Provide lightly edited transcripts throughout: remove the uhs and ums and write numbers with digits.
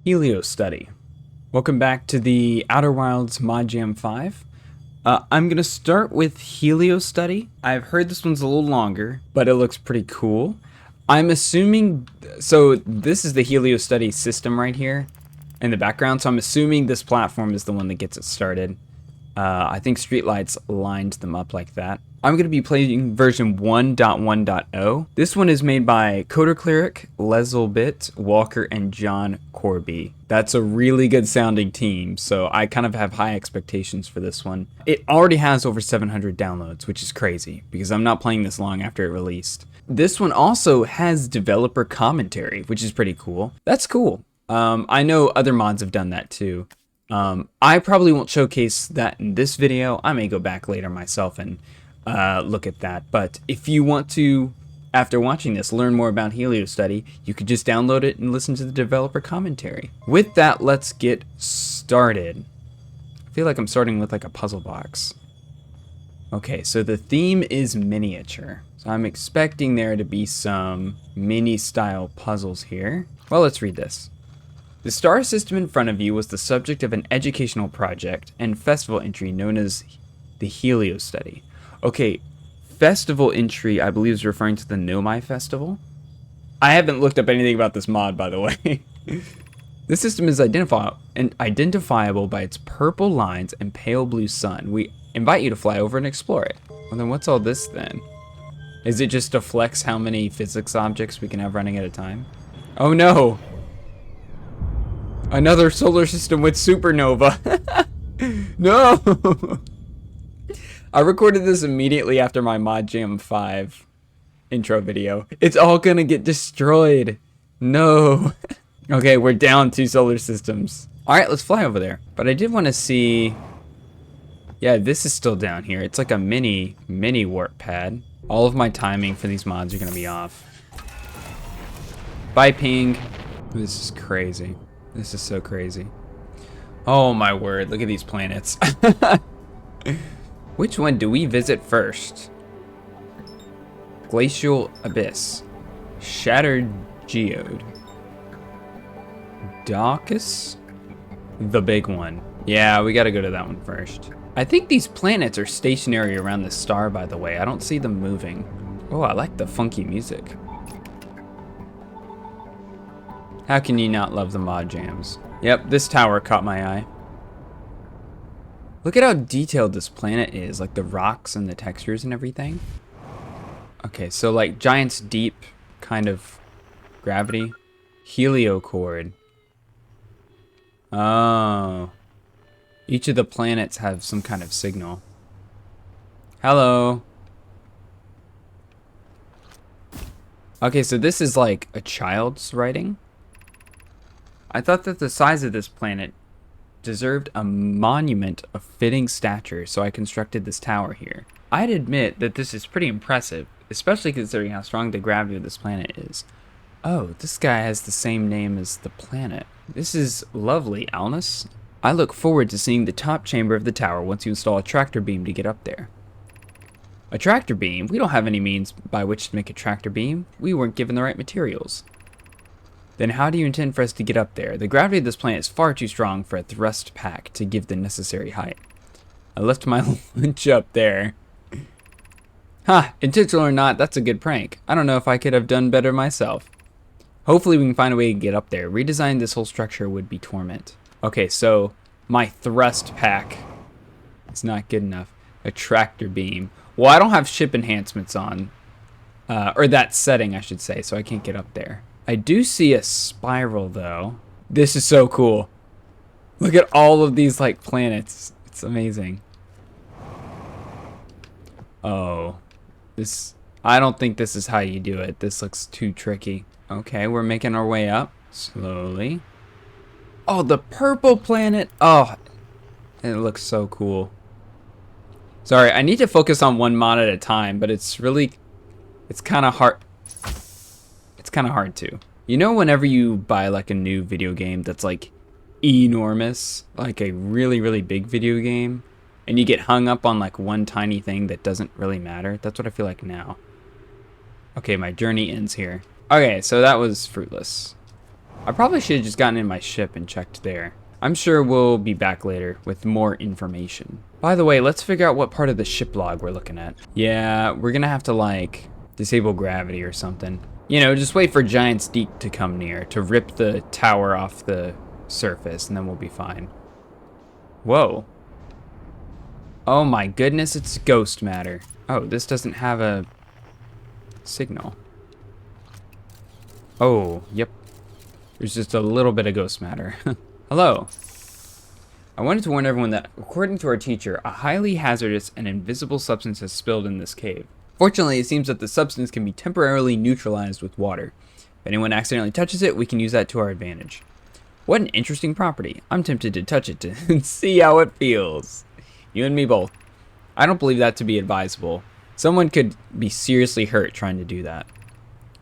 Heliostudy. Welcome back to the Outer Wilds Mod Jam 5. I'm going to start with Heliostudy. I've heard this one's a little longer, but it looks pretty cool. I'm assuming, so this is the Heliostudy system right here in the background, so I'm assuming this platform is the one that gets it started. I think Streetlights lined them up like that. I'm going to be playing version 1.1.0. This one is made by Coder Cleric, Lezelbit, Walker, and John Corby. That's a really good sounding team, so I kind of have high expectations for this one. It already has over 700 downloads, which is crazy, because I'm not playing this long after it released. This one also has developer commentary, which is pretty cool. That's cool. I know other mods have done that too. I probably won't showcase that in this video. I may go back later myself and look at that. But if you want to, after watching this, learn more about Heliostudy, you could just download it and listen to the developer commentary. With that, let's get started. I feel like I'm starting with like a puzzle box. Okay, so the theme is miniature. So I'm expecting there to be some mini-style puzzles here. Well, let's read this. The star system in front of you was the subject of an educational project and festival entry known as the Heliostudy. Okay, festival entry I believe is referring to the Nomai festival. I haven't looked up anything about this mod, by the way. This system is identifiable by its purple lines and pale blue sun. We invite you to fly over and explore it. Well, then what's all this then? Is it just to flex how many physics objects we can have running at a time? Oh no! Another solar system with supernova. No! I recorded this immediately after my Mod Jam 5 intro video. It's all gonna get destroyed. No. Okay, we're down 2 solar systems. Alright, let's fly over there. But I did want to see... Yeah, this is still down here. It's like a mini warp pad. All of my timing for these mods are gonna be off. Bye, ping. This is crazy. This is so crazy. Oh my word, look at these planets. Which one do we visit first? Glacial Abyss. Shattered Geode. Daucus? The big one. Yeah, we gotta go to that one first. I think these planets are stationary around the star, by the way. I don't see them moving. Oh, I like the funky music. How can you not love the mod jams? Yep, this tower caught my eye. Look at how detailed this planet is, like the rocks and the textures and everything. Okay, so like Giant's Deep kind of gravity. Heliocord. Oh. Each of the planets have some kind of signal. Hello. Okay, so this is like a child's writing. I thought that the size of this planet deserved a monument of fitting stature, so I constructed this tower here. I'd admit that this is pretty impressive, especially considering how strong the gravity of this planet is. Oh, this guy has the same name as the planet. This is lovely, Alnus. I look forward to seeing the top chamber of the tower once you install a tractor beam to get up there. A tractor beam? We don't have any means by which to make a tractor beam. We weren't given the right materials. Then how do you intend for us to get up there? The gravity of this planet is far too strong for a thrust pack to give the necessary height. I left my lunch up there. Ha! Intentional or not, that's a good prank. I don't know if I could have done better myself. Hopefully we can find a way to get up there. Redesigning this whole structure would be torment. Okay, so my thrust pack is not good enough. A tractor beam. Well, I don't have ship enhancements on. Or that setting, I should say, so I can't get up there. I do see a spiral, though. This is so cool. Look at all of these, like, planets. It's amazing. Oh. I don't think this is how you do it. This looks too tricky. Okay, we're making our way up. Slowly. Oh, the purple planet. Oh, it looks so cool. Sorry, I need to focus on one mod at a time, but it's kind of hard. It's kind of hard to. You know, whenever you buy like a new video game that's like enormous, like a really, really big video game, and you get hung up on like one tiny thing that doesn't really matter? That's what I feel like now. Okay, my journey ends here. Okay, so that was fruitless. I probably should have just gotten in my ship and checked there. I'm sure we'll be back later with more information. By the way, let's figure out what part of the ship log we're looking at. Yeah, we're gonna have to like disable gravity or something. You know, just wait for Giant Steak to come near to rip the tower off the surface and then we'll be fine. Whoa. Oh my goodness, it's ghost matter. Oh, this doesn't have a signal. Oh, yep. There's just a little bit of ghost matter. Hello. I wanted to warn everyone that, according to our teacher, a highly hazardous and invisible substance has spilled in this cave. Fortunately, it seems that the substance can be temporarily neutralized with water. If anyone accidentally touches it, we can use that to our advantage. What an interesting property. I'm tempted to touch it to see how it feels. You and me both. I don't believe that to be advisable. Someone could be seriously hurt trying to do that.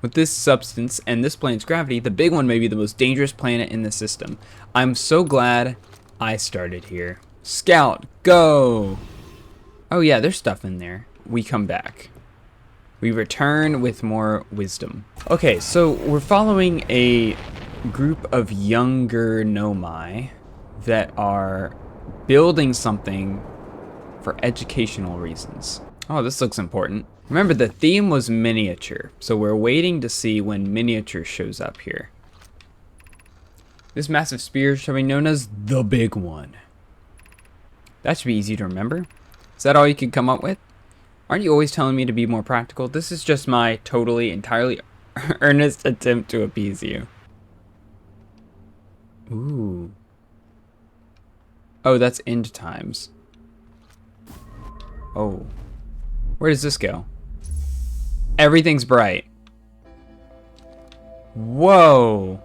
With this substance and this planet's gravity, the big one may be the most dangerous planet in the system. I'm so glad I started here. Scout, go! Oh yeah, there's stuff in there. We come back. We return with more wisdom. Okay, so we're following a group of younger Nomai that are building something for educational reasons. Oh, this looks important. Remember, the theme was miniature, so we're waiting to see when miniature shows up here. This massive spear shall be known as the Big One. That should be easy to remember. Is that all you could come up with? Aren't you always telling me to be more practical? This is just my entirely earnest attempt to appease you. Ooh. Oh, that's end times. Oh. Where does this go? Everything's bright. Whoa.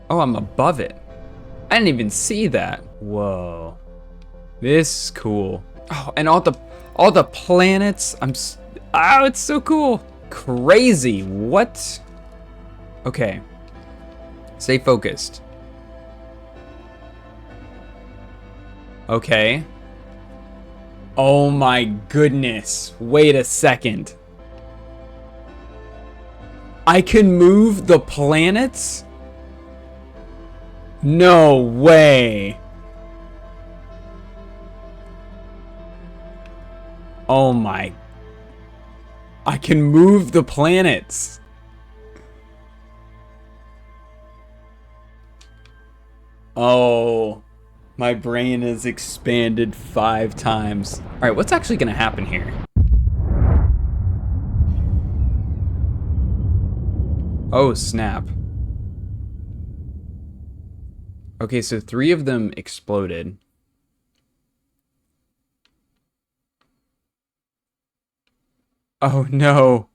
Oh, I'm above it. I didn't even see that. Whoa. This is cool. Oh, and all the planets. Oh, it's so cool. Crazy. What? Okay. Stay focused. Okay. Oh my goodness. Wait a second. I can move the planets? No way. Oh my. I can move the planets. Oh. My brain is expanded 5 times. Alright, what's actually gonna happen here? Oh, snap. Okay, so 3 of them exploded. Oh no.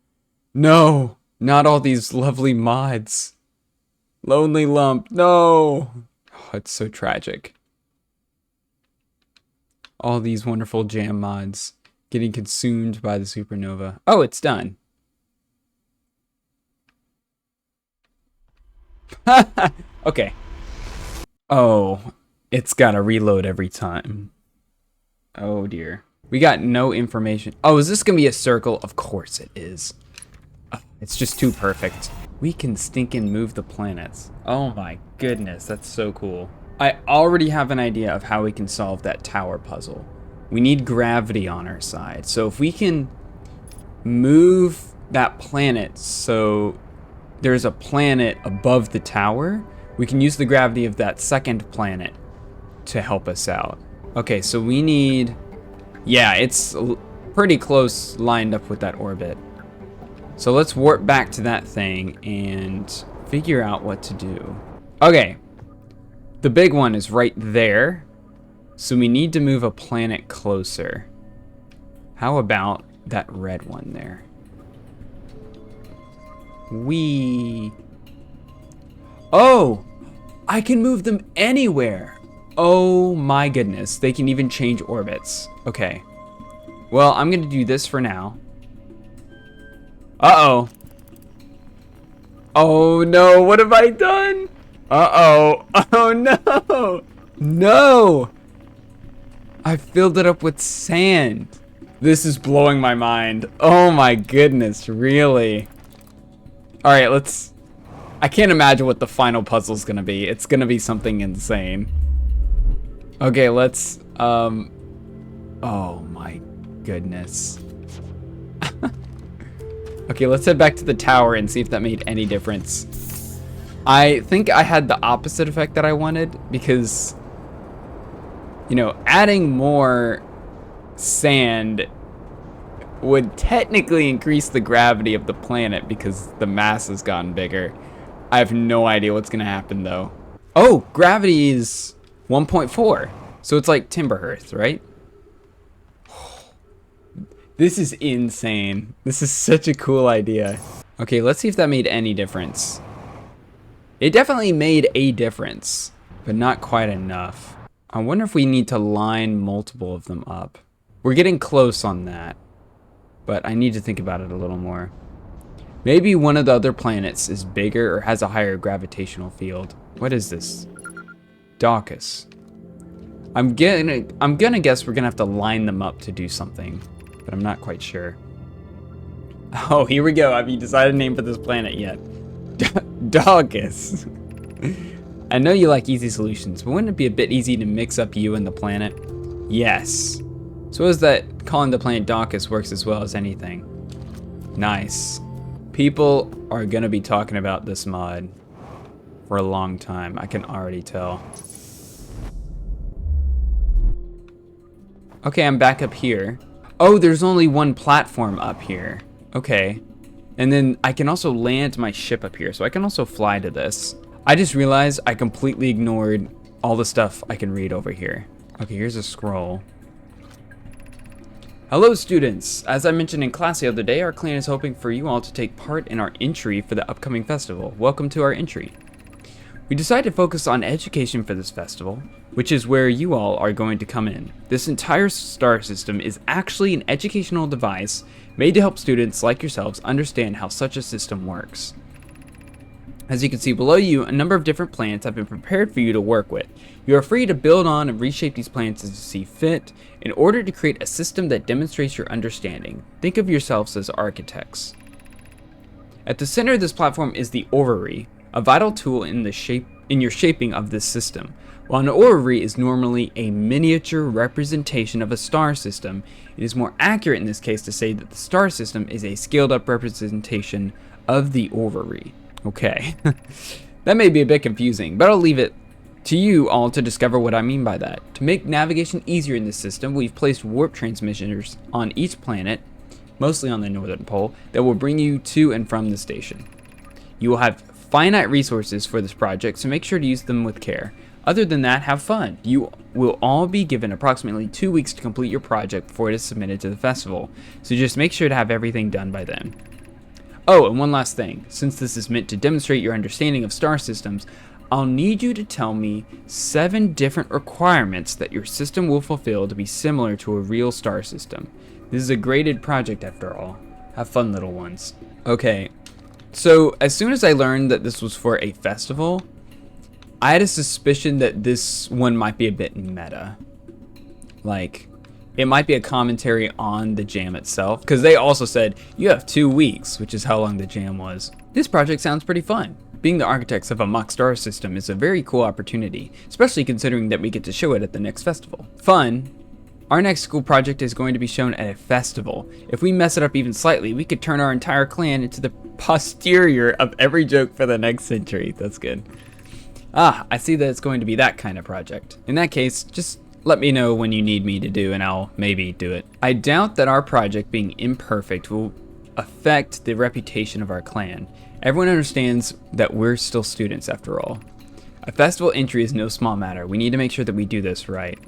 No. Not all these lovely mods. Lonely Lump, no. Oh, it's so tragic. All these wonderful jam mods getting consumed by the supernova. Oh, it's done. Okay. Oh, it's gotta reload every time. Oh dear. We got no information. Oh, is this gonna be a circle? Of course it is. Oh, it's just too perfect. We can stinking move the planets. Oh my goodness, that's so cool. I already have an idea of how we can solve that tower puzzle. We need gravity on our side. So if we can move that planet so there's a planet above the tower, we can use the gravity of that second planet to help us out. Okay, so we need... Yeah, it's pretty close lined up with that orbit. So let's warp back to that thing and figure out what to do. Okay. The big one is right there, so we need to move a planet closer. How about that red one there? Oh! I can move them anywhere! Oh my goodness, they can even change orbits. Okay. Well, I'm gonna do this for now. Uh-oh. Oh no, what have I done? Uh-oh. Oh no! No! I filled it up with sand. This is blowing my mind. Oh my goodness, really? Alright, let's... I can't imagine what the final puzzle's gonna be. It's gonna be something insane. Okay, let's... Oh my goodness. Okay, let's head back to the tower and see if that made any difference. I think I had the opposite effect that I wanted because, you know, adding more sand would technically increase the gravity of the planet because the mass has gotten bigger. I have no idea what's gonna happen though. Oh, gravity is 1.4. So it's like Timber Earth, right? This is insane. This is such a cool idea. Okay, let's see if that made any difference. It definitely made a difference, but not quite enough. I wonder if we need to line multiple of them up. We're getting close on that, but I need to think about it a little more. Maybe one of the other planets is bigger or has a higher gravitational field. What is this? Daucus. I'm gonna guess we're gonna have to line them up to do something, but I'm not quite sure. Oh, here we go. Have you decided a name for this planet yet? Daucus. I know you like easy solutions, but wouldn't it be a bit easy to mix up you and the planet? Yes. So is that calling the planet Daucus works as well as anything? Nice. People are gonna be talking about this mod for a long time. I can already tell. Okay, I'm back up here. Oh, there's only one platform up here. Okay. And then I can also land my ship up here, so I can also fly to this. I just realized I completely ignored all the stuff I can read over here. Okay, here's a scroll. Hello students! As I mentioned in class the other day, our clan is hoping for you all to take part in our entry for the upcoming festival. Welcome to our entry. We decided to focus on education for this festival, which is where you all are going to come in. This entire star system is actually an educational device made to help students like yourselves understand how such a system works. As you can see below you, a number of different planets have been prepared for you to work with. You are free to build on and reshape these planets as you see fit in order to create a system that demonstrates your understanding. Think of yourselves as architects. At the center of this platform is the orrery, a vital tool in your shaping of this system. While an orrery is normally a miniature representation of a star system, it is more accurate in this case to say that the star system is a scaled up representation of the orrery. Okay, that may be a bit confusing, but I'll leave it to you all to discover what I mean by that. To make navigation easier in this system, we've placed warp transmitters on each planet, mostly on the northern pole, that will bring you to and from the station. You will have finite resources for this project, so make sure to use them with care. Other than that, have fun. You will all be given approximately 2 weeks to complete your project before it is submitted to the festival, so just make sure to have everything done by then. Oh, and one last thing. Since this is meant to demonstrate your understanding of star systems, I'll need you to tell me 7 different requirements that your system will fulfill to be similar to a real star system. This is a graded project after all. Have fun, little ones. Okay. So, as soon as I learned that this was for a festival, I had a suspicion that this one might be a bit meta. Like, it might be a commentary on the jam itself, because they also said, you have 2 weeks, which is how long the jam was. This project sounds pretty fun. Being the architects of a mock star system is a very cool opportunity, especially considering that we get to show it at the next festival. Fun. Our next school project is going to be shown at a festival. If we mess it up even slightly, we could turn our entire clan into the posterior of every joke for the next century. That's good. Ah, I see that it's going to be that kind of project. In that case, just let me know when you need me to do and I'll maybe do it. I doubt that our project being imperfect will affect the reputation of our clan. Everyone understands that we're still students after all. A festival entry is no small matter. We need to make sure that we do this right.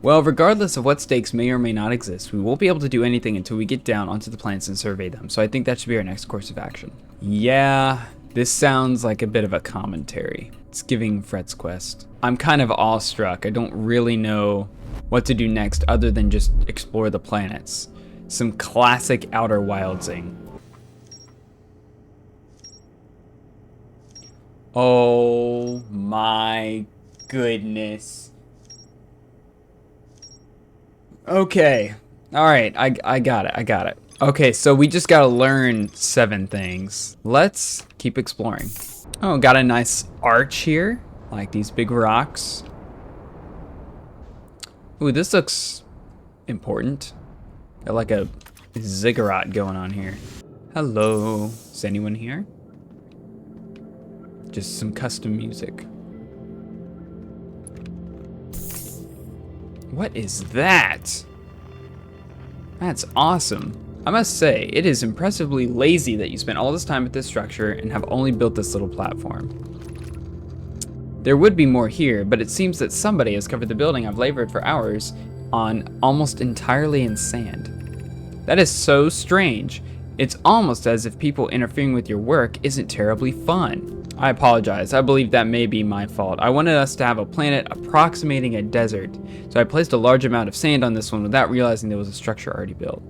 Well, regardless of what stakes may or may not exist, we won't be able to do anything until we get down onto the planets and survey them, so I think that should be our next course of action. Yeah, this sounds like a bit of a commentary. It's giving Fret's Quest. I'm kind of awestruck. I don't really know what to do next other than just explore the planets. Some classic Outer Wildsing. Oh my goodness. Okay. Alright, I got it. Okay, so we just gotta learn 7 things. Let's keep exploring. Oh, got a nice arch here. Like these big rocks. Ooh, this looks important. Got like a ziggurat going on here. Hello, is anyone here? Just some custom music. What is that? That's awesome. I must say, it is impressively lazy that you spent all this time at this structure and have only built this little platform. There would be more here, but it seems that somebody has covered the building I've labored for hours on almost entirely in sand. That is so strange. It's almost as if people interfering with your work isn't terribly fun. I apologize, I believe that may be my fault. I wanted us to have a planet approximating a desert, so I placed a large amount of sand on this one without realizing there was a structure already built.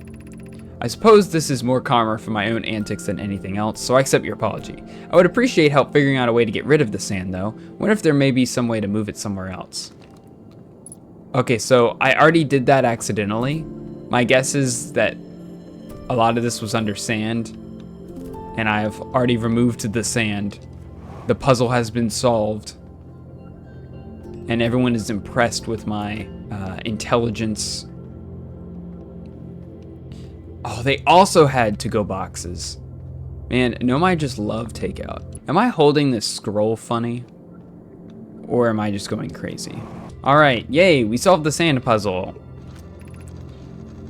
I suppose this is more karma for my own antics than anything else, so I accept your apology. I would appreciate help figuring out a way to get rid of the sand though. Wonder if there may be some way to move it somewhere else. Okay, so I already did that accidentally. My guess is that a lot of this was under sand, and I have already removed the sand. The puzzle has been solved, and everyone is impressed with my intelligence. Oh, they also had to-go boxes. Man, Nomai just love takeout. Am I holding this scroll funny? Or am I just going crazy? All right, yay, we solved the sand puzzle.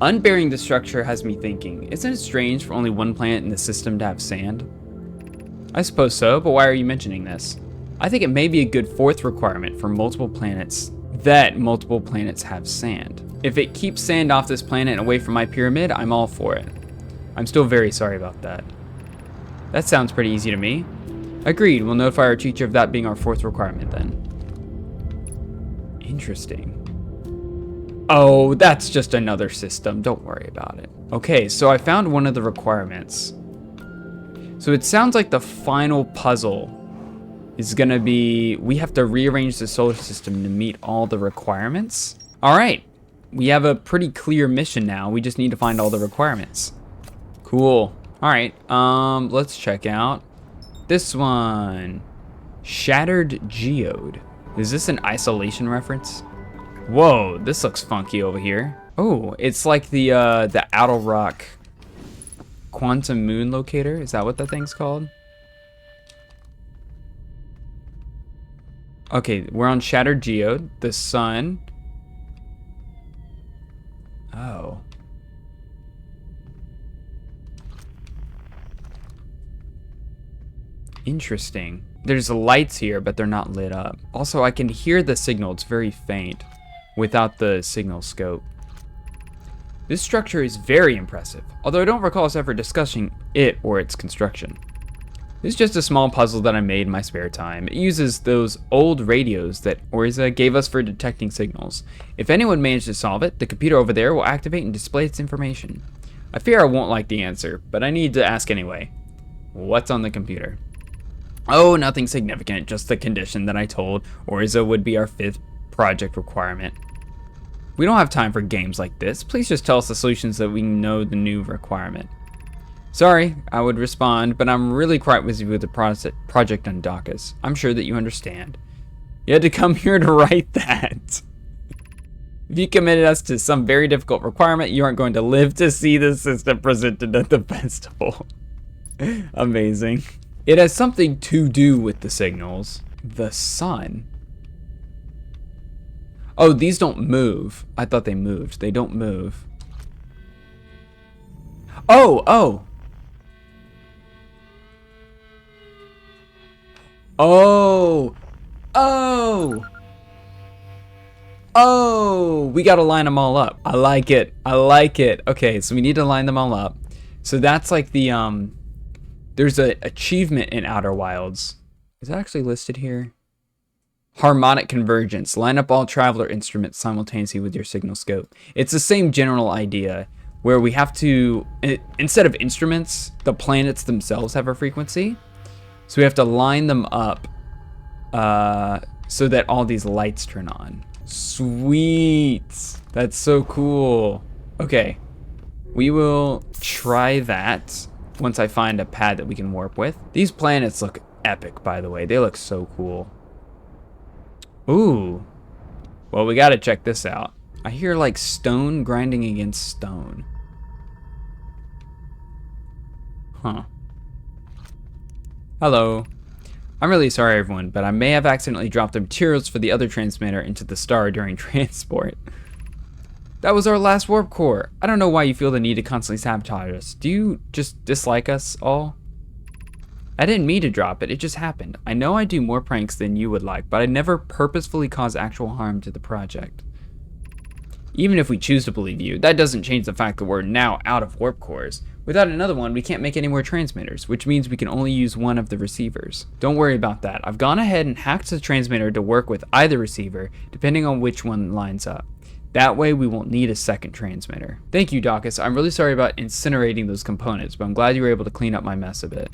Unburying the structure has me thinking, isn't it strange for only one planet in the system to have sand? I suppose so, but why are you mentioning this? I think it may be a good 4th requirement for multiple planets that multiple planets have sand. If it keeps sand off this planet and away from my pyramid, I'm all for it. I'm still very sorry about that. That sounds pretty easy to me. Agreed, we'll notify our teacher of that being our 4th requirement then. Interesting. Oh, that's just another system, don't worry about it. Okay, so I found one of the requirements. So it sounds like the final puzzle is gonna be, we have to rearrange the solar system to meet all the requirements. All right. We have a pretty clear mission now. We just need to find all the requirements. Cool. All right, let's check out this one. Shattered Geode. Is this an isolation reference? Whoa, this looks funky over here. Oh, it's like the Outer Rock Quantum Moon Locator. Is that what that thing's called? Okay, we're on Shattered Geode. The sun. Oh. Interesting. There's lights here, but they're not lit up. Also, I can hear the signal. It's very faint without the signal scope. This structure is very impressive, although I don't recall us ever discussing it or its construction. This is just a small puzzle that I made in my spare time. It uses those old radios that Oriza gave us for detecting signals. If anyone managed to solve it, the computer over there will activate and display its information. I fear I won't like the answer, but I need to ask anyway. What's on the computer? Oh, nothing significant, just the condition that I told Oriza would be our 5th project requirement. We don't have time for games like this. Please just tell us the solutions so we know the new requirement. Sorry, I would respond, but I'm really quite busy with the project on Daucus. I'm sure that you understand. You had to come here to write that. If you committed us to some very difficult requirement, you aren't going to live to see the system presented at the festival. Amazing. It has something to do with the signals. The sun. Oh, these don't move. I thought they moved. They don't move. Oh, oh. Oh, oh, oh, we got to line them all up. I like it. I like it. Okay, so we need to line them all up. So that's like the, there's an achievement in Outer Wilds. Is that actually listed here? Harmonic convergence. Line up all traveler instruments simultaneously with your signal scope. It's the same general idea where we have to, instead of instruments, the planets themselves have a frequency. So we have to line them up so that all these lights turn on. Sweet. That's so cool. Okay. we will try that once I find a pad that we can warp with. These planets look epic, by the way. They look so cool. Ooh. Well, we gotta check this out. I hear like stone grinding against stone. Huh. Hello. I'm really sorry, everyone, but I may have accidentally dropped the materials for the other transmitter into the star during transport. That was our last warp core. I don't know why you feel the need to constantly sabotage us. Do you just dislike us all? I didn't mean to drop it, it just happened. I know I do more pranks than you would like, but I never purposefully cause actual harm to the project. Even if we choose to believe you, that doesn't change the fact that we're now out of warp cores. Without another one, we can't make any more transmitters, which means we can only use one of the receivers. Don't worry about that. I've gone ahead and hacked the transmitter to work with either receiver, depending on which one lines up. That way we won't need a second transmitter. Thank you, Daucus. I'm really sorry about incinerating those components, but I'm glad you were able to clean up my mess a bit.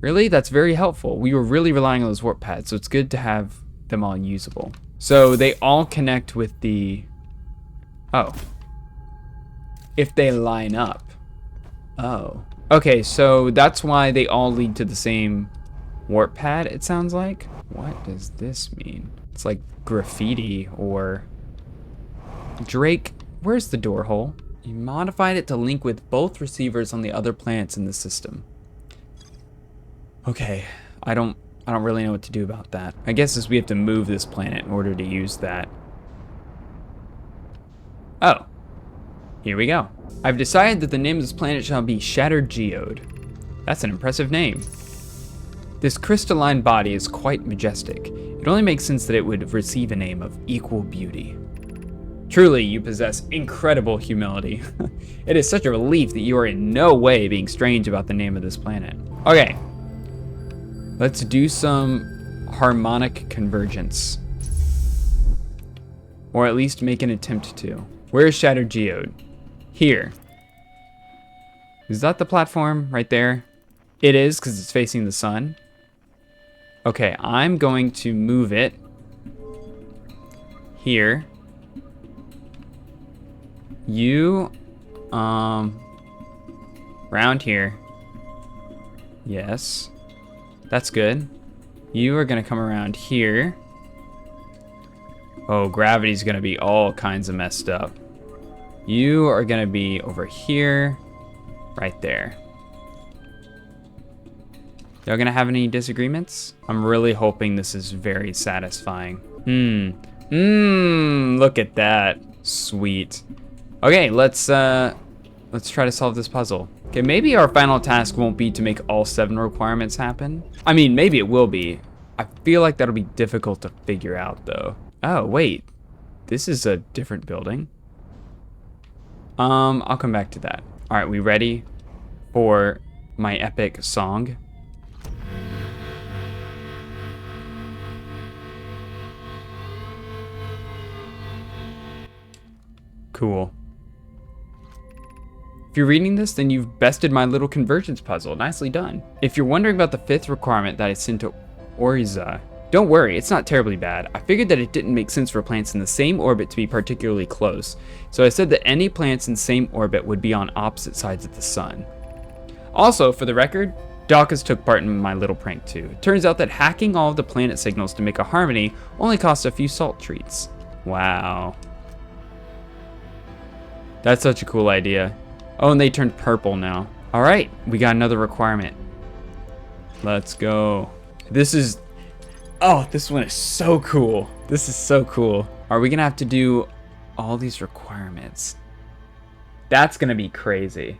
Really? That's very helpful. We were really relying on those warp pads, so it's good to have them all usable. So they all connect with the... Oh. If they line up. Oh. Okay, so that's why they all lead to the same warp pad, it sounds like. What does this mean? It's like graffiti or... Drake, where's the door hole? You modified it to link with both receivers on the other planets in the system. Okay, I don't really know what to do about that. I guess is we have to move this planet in order to use that. Oh, here we go. I've decided that the name of this planet shall be Shattered Geode. That's an impressive name. This crystalline body is quite majestic. It only makes sense that it would receive a name of equal beauty. Truly, you possess incredible humility. It is such a relief that you are in no way being strange about the name of this planet. Okay. Let's do some harmonic convergence. Or at least make an attempt to. Where is Shattered Geode? Here. Is that the platform right there? It is, because it's facing the sun. Okay, I'm going to move it here. You, round here. Yes. That's good. You are gonna come around here. Oh, gravity's gonna be all kinds of messed up. You are gonna be over here, right there. Y'all gonna have any disagreements? I'm really hoping this is very satisfying. Look at that. Sweet. Okay, let's try to solve this puzzle. Okay, maybe our final task won't be to make all 7 requirements happen. I mean, maybe it will be. I feel like that'll be difficult to figure out, though. Oh, wait. This is a different building. I'll come back to that. All right, we ready for my epic song? Cool. If you're reading this, then you've bested my little convergence puzzle. Nicely done. If you're wondering about the 5th requirement that I sent to Oriza, don't worry, it's not terribly bad. I figured that it didn't make sense for planets in the same orbit to be particularly close, so I said that any planets in the same orbit would be on opposite sides of the sun. Also, for the record, Daucus took part in my little prank too. It turns out that hacking all of the planet signals to make a harmony only costs a few salt treats. Wow. That's such a cool idea. Oh, and they turned purple now. All right, we got another requirement. Let's go. This is, oh, this one is so cool. This is so cool. Are we gonna have to do all these requirements? That's gonna be crazy.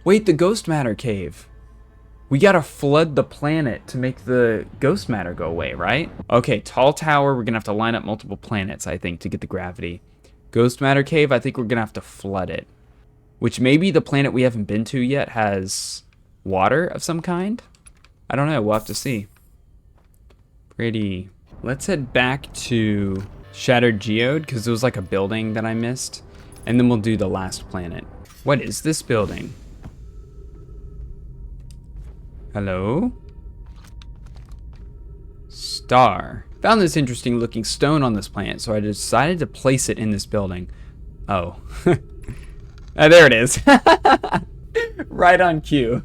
Wait, the ghost matter cave. We gotta flood the planet to make the ghost matter go away, right? Okay, tall tower, we're gonna have to line up multiple planets, I think, to get the gravity. Ghost matter cave, I think we're gonna have to flood it. Which maybe the planet we haven't been to yet has water of some kind? I don't know, we'll have to see. Pretty. Let's head back to Shattered Geode, because it was like a building that I missed. And then we'll do the last planet. What is this building? Hello? Star. Found this interesting looking stone on this planet, so I decided to place it in this building. Oh. There it is. Right on cue.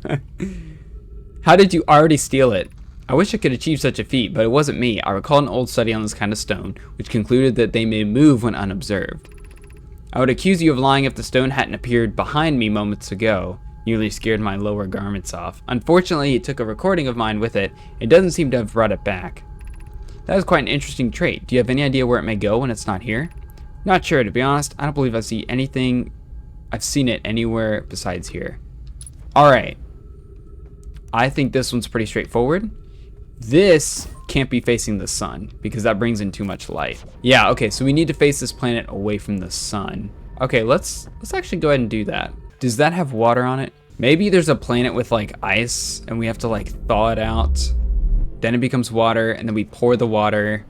How did you already steal it? I wish I could achieve such a feat, but it wasn't me. I recall an old study on this kind of stone, which concluded that they may move when unobserved. I would accuse you of lying if the stone hadn't appeared behind me moments ago. Nearly scared my lower garments off. Unfortunately, it took a recording of mine with it. It doesn't seem to have brought it back. That is quite an interesting trait. Do you have any idea where it may go when it's not here? Not sure, to be honest. I don't believe I've seen it anywhere besides here. Alright. I think this one's pretty straightforward. This can't be facing the sun because that brings in too much light. Yeah, okay, so we need to face this planet away from the sun. Okay, let's actually go ahead and do that. Does that have water on it? Maybe there's a planet with like ice and we have to like thaw it out. Then it becomes water and then we pour the water.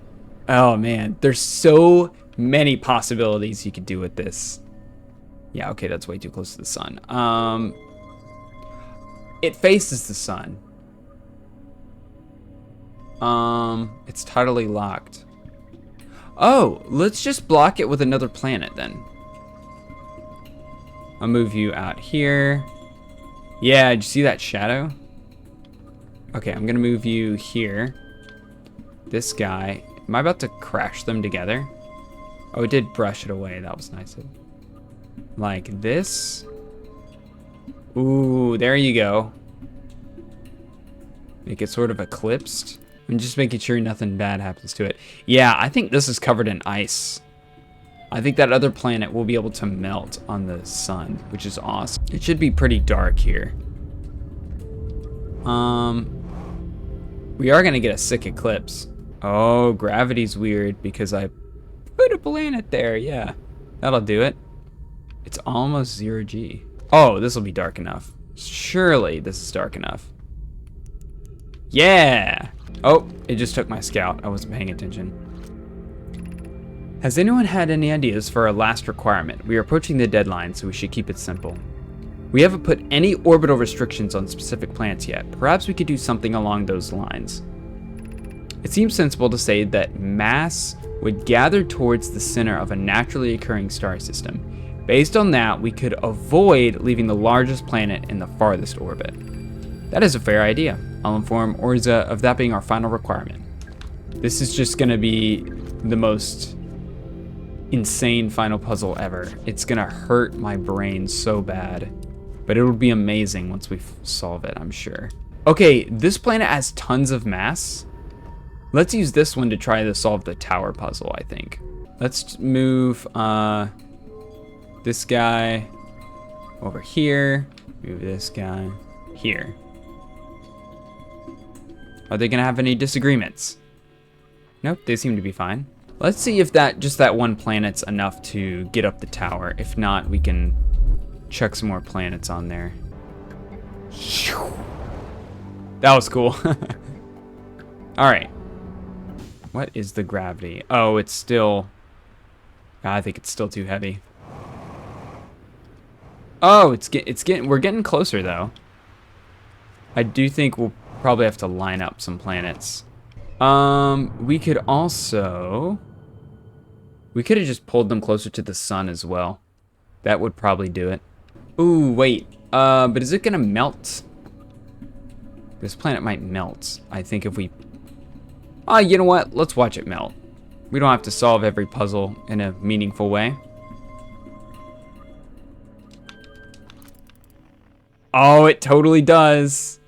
Oh man, there's so many possibilities you could do with this. Yeah, okay, that's way too close to the sun. It faces the sun. It's totally locked. Oh, let's just block it with another planet then. I'll move you out here. Yeah, did you see that shadow? Okay, I'm gonna move you here. This guy, am I about to crash them together? Oh, it did brush it away, that was nice. Like this. Ooh, there you go. Make it sort of eclipsed. I'm just making sure nothing bad happens to it. Yeah, I think this is covered in ice. I think that other planet will be able to melt on the sun, which is awesome. It should be pretty dark here. We are gonna get a sick eclipse. Oh, gravity's weird because I put a planet there. Yeah, that'll do it. It's almost 0G. Oh, this will be dark enough. Surely this is dark enough. Yeah. Oh, it just took my scout. I wasn't paying attention. Has anyone had any ideas for our last requirement? We are approaching the deadline, so we should keep it simple. We haven't put any orbital restrictions on specific planets yet. Perhaps we could do something along those lines. It seems sensible to say that mass would gather towards the center of a naturally occurring star system. Based on that, we could avoid leaving the largest planet in the farthest orbit. That is a fair idea. I'll inform Orza of that being our final requirement. This is just gonna be the most insane final puzzle ever. It's gonna hurt my brain so bad, but it will be amazing once we solve it, I'm sure. Okay, this planet has tons of mass. Let's use this one to try to solve the tower puzzle, I think. Let's move this guy over here. Move this guy here. Are they gonna have any disagreements? Nope, they seem to be fine. Let's see if just that one planet's enough to get up the tower. If not, we can chuck some more planets on there. That was cool. All right. What is the gravity? Oh, it's still... I think it's still too heavy. Oh, we're getting closer though. I do think we'll probably have to line up some planets. We could have just pulled them closer to the sun as well. That would probably do it. Ooh, wait. But is it gonna melt? This planet might melt. I think if we... Oh, you know what? Let's watch it melt. We don't have to solve every puzzle in a meaningful way. Oh, it totally does.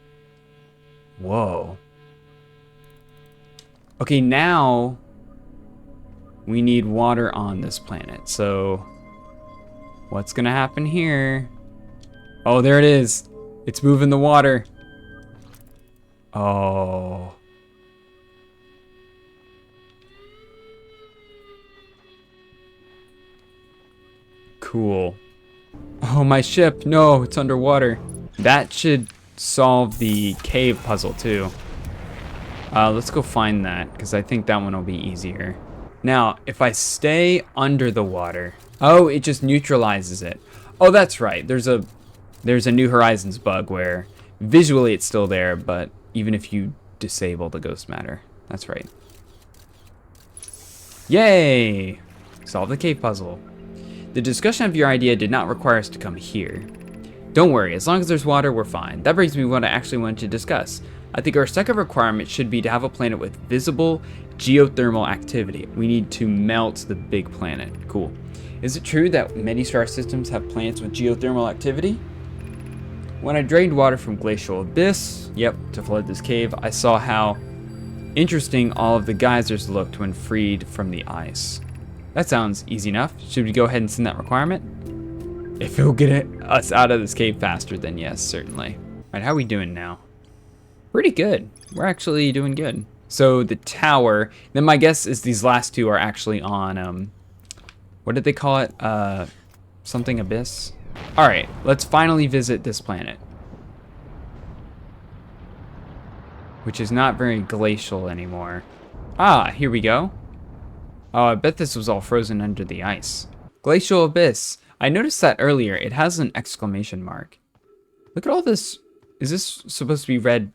Whoa. Okay, now we need water on this planet. So what's gonna happen here? Oh, there it is. It's moving the water. Oh. Cool. Oh, my ship. No, it's underwater. That should solve the cave puzzle too. Let's go find that, because I think that one will be easier. Now, if I stay under the water... Oh, it just neutralizes it. Oh, that's right. There's a New Horizons bug where visually it's still there, but even if you disable the ghost matter. That's right. Yay! Solve the cave puzzle. The discussion of your idea did not require us to come here. Don't worry, as long as there's water, we're fine. That brings me to what I actually wanted to discuss. I think our second requirement should be to have a planet with visible geothermal activity. We need to melt the big planet. Cool. Is it true that many star systems have planets with geothermal activity? When I drained water from Glacial Abyss, to flood this cave, I saw how interesting all of the geysers looked when freed from the ice. That sounds easy enough. Should we go ahead and send that requirement? If it'll get us out of this cave faster, then yes, certainly. Alright, how are we doing now? Pretty good. We're actually doing good. So the tower, then my guess is these last two are actually on, what did they call it? Something Abyss? Alright, let's finally visit this planet. Which is not very glacial anymore. Ah, here we go. Oh, I bet this was all frozen under the ice. Glacial Abyss. I noticed that earlier. It has an exclamation mark. Look at all this. Is this supposed to be red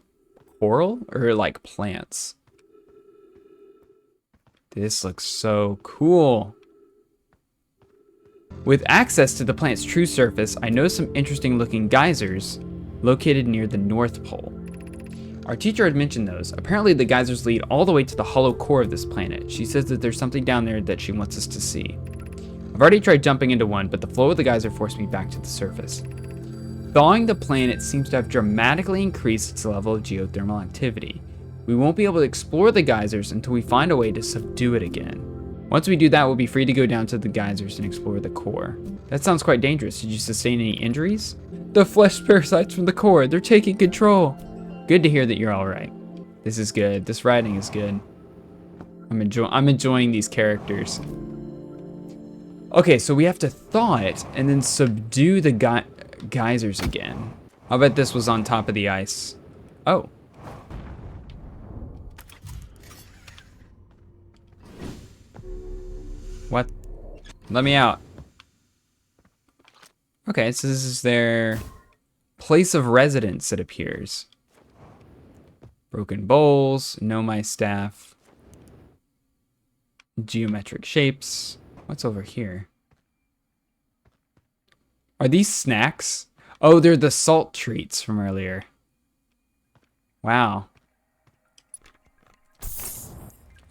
coral or like plants? This looks so cool. With access to the planet's true surface, I noticed some interesting looking geysers located near the North Pole. Our teacher had mentioned those. Apparently the geysers lead all the way to the hollow core of this planet. She says that there's something down there that she wants us to see. I've already tried jumping into one, but the flow of the geyser forced me back to the surface. Thawing the planet seems to have dramatically increased its level of geothermal activity. We won't be able to explore the geysers until we find a way to subdue it again. Once we do that, we'll be free to go down to the geysers and explore the core. That sounds quite dangerous. Did you sustain any injuries? The flesh parasites from the core, they're taking control. Good to hear that you're alright. This is good. This writing is good. I'm enjoying these characters. Okay, so we have to thaw it and then subdue the geysers again. I'll bet this was on top of the ice. Oh. What? Let me out. Okay, so this is their place of residence, it appears. Broken bowls, Nomai staff, geometric shapes. What's over here? Are these snacks? Oh, they're the salt treats from earlier. Wow.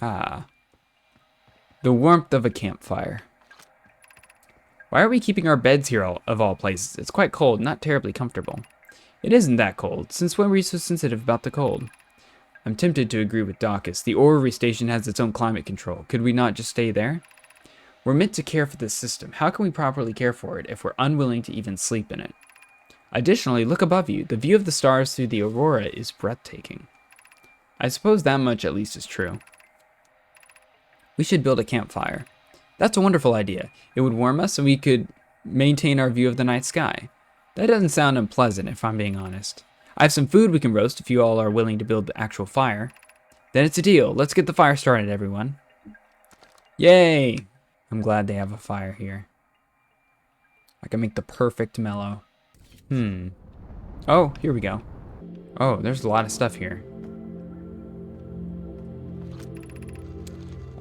Ah. The warmth of a campfire. Why are we keeping our beds here of all places? It's quite cold, not terribly comfortable. It isn't that cold. Since when were you so sensitive about the cold? I'm tempted to agree with Daucus. The orrery station has its own climate control. Could we not just stay there? We're meant to care for this system. How can we properly care for it if we're unwilling to even sleep in it? Additionally, look above you. The view of the stars through the aurora is breathtaking. I suppose that much at least is true. We should build a campfire. That's a wonderful idea. It would warm us and we could maintain our view of the night sky. That doesn't sound unpleasant if I'm being honest. I have some food we can roast if you all are willing to build the actual fire. Then it's a deal. Let's get the fire started, everyone. Yay! I'm glad they have a fire here. I can make the perfect mellow. Oh, here we go. Oh, there's a lot of stuff here.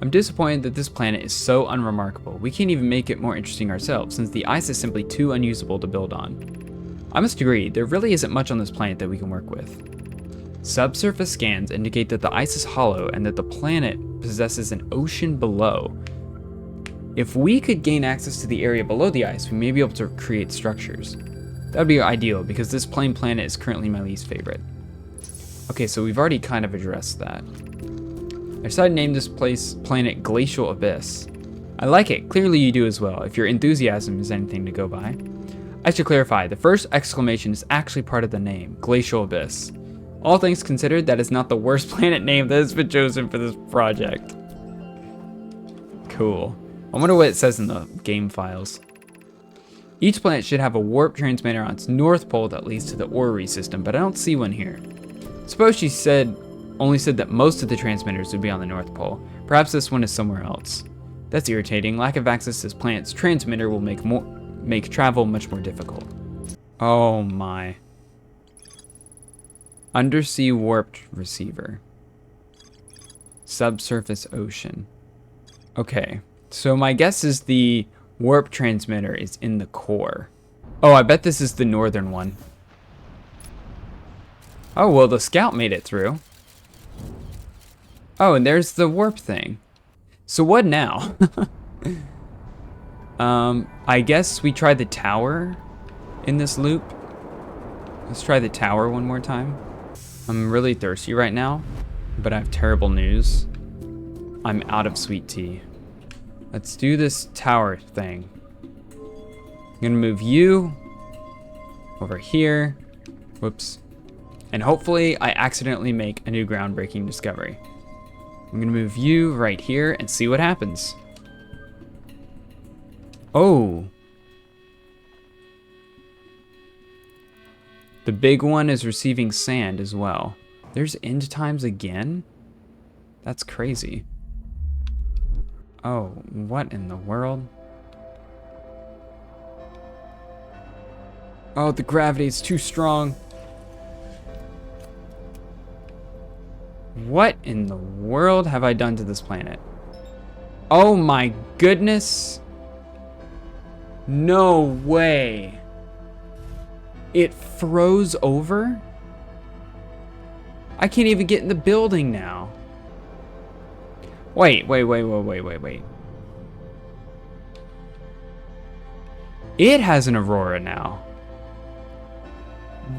I'm disappointed that this planet is so unremarkable. We can't even make it more interesting ourselves, since the ice is simply too unusable to build on. I must agree, there really isn't much on this planet that we can work with. Subsurface scans indicate that the ice is hollow and that the planet possesses an ocean below. If we could gain access to the area below the ice, we may be able to create structures. That would be ideal, because this plain planet is currently my least favorite. Okay, so we've already kind of addressed that. I decided to name this planet Glacial Abyss. I like it, clearly you do as well, if your enthusiasm is anything to go by. I should clarify, the first exclamation is actually part of the name, Glacial Abyss. All things considered, that is not the worst planet name that has been chosen for this project. Cool. I wonder what it says in the game files. Each planet should have a warp transmitter on its north pole that leads to the orrery system, but I don't see one here. Suppose she only said that most of the transmitters would be on the North Pole. Perhaps this one is somewhere else. That's irritating. Lack of access to this planet's transmitter will make travel much more difficult. Oh my. Undersea warped receiver. Subsurface ocean. Okay, so my guess is the Warp transmitter is in the core. Oh, I bet this is the northern one. Oh, well, the scout made it through. Oh, and there's the warp thing. So what now? I guess we try the tower in this loop. Let's try the tower one more time. I'm really thirsty right now, but I have terrible news. I'm out of sweet tea. Let's do this tower thing. I'm gonna move you over here. Whoops. And hopefully I accidentally make a new groundbreaking discovery. I'm gonna move you right here and see what happens. Oh. The big one is receiving sand as well. There's end times again? That's crazy. Oh, what in the world? Oh, the gravity is too strong. What in the world have I done to this planet? Oh my goodness. No way. It froze over? I can't even get in the building now. Wait. It has an aurora now.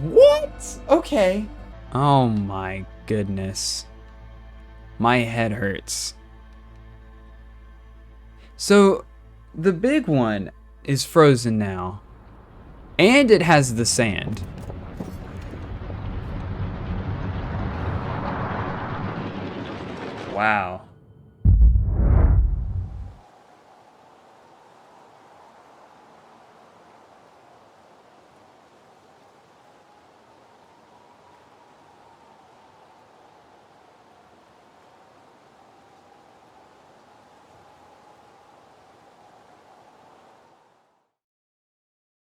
What? Okay. Oh my goodness. My head hurts. So, the big one is frozen now. And it has the sand. Wow.